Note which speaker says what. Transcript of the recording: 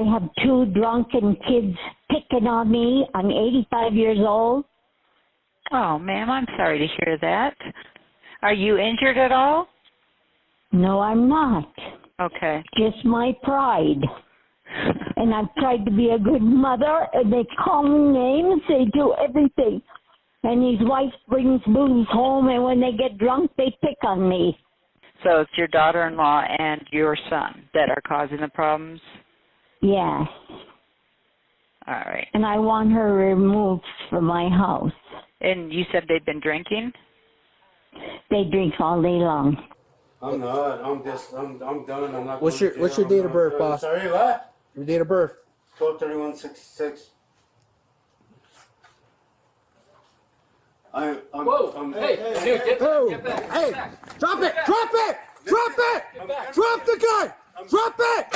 Speaker 1: I have 2 drunken kids picking on me. I'm 85 years old.
Speaker 2: Oh, ma'am, I'm sorry to hear that. Are you injured at all?
Speaker 1: No, I'm not.
Speaker 2: Okay.
Speaker 1: Just my pride. And I've tried to be a good mother, and they call me names, they do everything. And his wife brings booze home, and when they get drunk, they pick on me.
Speaker 2: So it's your daughter-in-law and your son that are causing the problems?
Speaker 1: Yes.
Speaker 2: All right.
Speaker 1: And I want her removed from my house.
Speaker 2: And you said they've been drinking?
Speaker 1: They drink all day long.
Speaker 3: I'm not. I'm done. I'm not.
Speaker 4: What's your date of birth, boss?
Speaker 3: Sorry, what?
Speaker 4: Your date of birth.
Speaker 3: 12/31/66.
Speaker 5: Hey,
Speaker 4: Drop it! Drop it! Drop it! Drop the gun! Drop it!